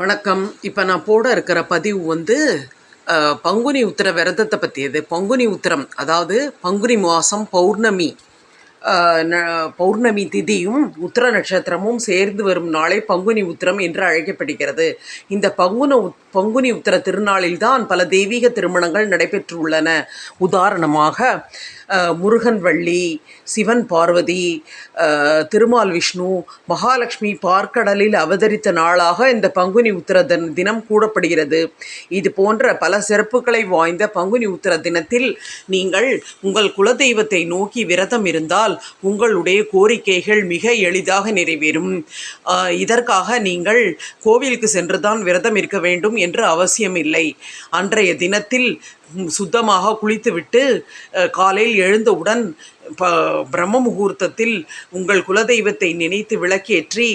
வணக்கம். இப்போ நான் போட இருக்கிற பதிவு பங்குனி உத்திர விரதத்தை பற்றியது. பங்குனி உத்திரம் அதாவது பங்குனி மாதம் பௌர்ணமி, பௌர்ணமி திதியும் உத்திர நட்சத்திரமும் சேர்ந்து வரும் நாளை பங்குனி உத்திரம் என்று அழைக்கப்படுகிறது. இந்த பங்குனி உத்திர திருநாளில்தான் பல தெய்வீக திருமணங்கள் நடைபெற்றுள்ளன. உதாரணமாக முருகன் வள்ளி, சிவன் பார்வதி, திருமால் விஷ்ணு, மகாலட்சுமி பார்க்கடலில் அவதரித்த நாளாக இந்த பங்குனி உத்திர தினம் கூடப்படுகிறது. இது போன்ற பல சிறப்புகளை வாய்ந்த பங்குனி உத்திர தினத்தில் நீங்கள் உங்கள் குலதெய்வத்தை நோக்கி விரதம் இருந்தால் உங்களுடைய கோரிக்கைகள் மிக எளிதாக நிறைவேறும். இதற்காக நீங்கள் கோவிலுக்கு சென்றுதான் விரதம் இருக்க வேண்டும் என்று அவசியமில்லை. அன்றைய தினத்தில் சுத்தமாக குளித்துவிட்டு காலையில் எழுந்தவுடன் பிரம்ம முகூர்த்தத்தில் உங்கள் குலதெய்வத்தை நினைத்து விளக்கேற்றி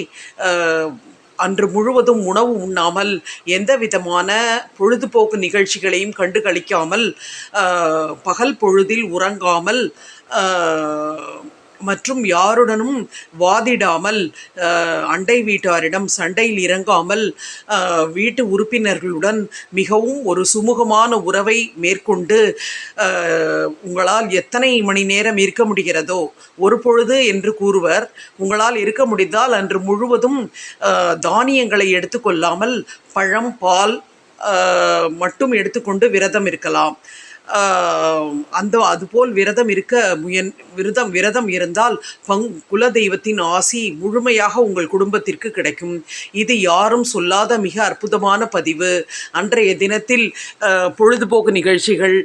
அன்று முழுவதும் உணவு உண்ணாமல் எந்த விதமான பொழுதுபோக்கு நிகழ்ச்சிகளையும் கண்டு கழிக்காமல் பகல் பொழுதில் உறங்காமல் மற்றும் யாருடனும் வாதிடாமல் அண்டை வீட்டாரிடம் சண்டையில் இறங்காமல் வீட்டு உறுப்பினர்களுடன் மிகவும் ஒரு சுமூகமான உறவை மேற்கொண்டு உங்களால் எத்தனை மணி நேரம் இருக்க முடிகிறதோ, ஒரு பொழுது என்று கூறுவர், உங்களால் இருக்க முடிந்தால் அன்று முழுவதும் தானியங்களை எடுத்துக்கொள்ளாமல் பழம் பால் மட்டும் எடுத்துக்கொண்டு விரதம் இருக்கலாம். அதுபோல் விரதம் இருந்தால் குலதெய்வத்தின் ஆசி முழுமையாக உங்கள் குடும்பத்திற்கு கிடைக்கும். இது யாரும் சொல்லாத மிக அற்புதமான பதிவு. அன்றைய தினத்தில் பொழுதுபோக்கு நிகழ்ச்சிகள்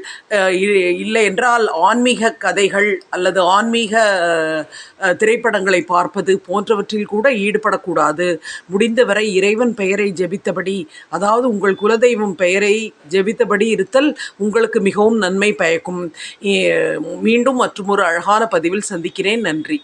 இல்லை என்றால் ஆன்மீக கதைகள் அல்லது ஆன்மீக திரைப்படங்களை பார்ப்பது போன்றவற்றில் கூட ஈடுபடக்கூடாது. முடிந்தவரை இறைவன் பெயரை ஜெபித்தபடி, அதாவது உங்கள் குலதெய்வம் பெயரை ஜெபித்தபடி இருத்தல் உங்களுக்கு மிகவும் நன்மை பயக்கும். மீண்டும் மற்றொரு அழகான பதிவில் சந்திக்கிறேன். நன்றி.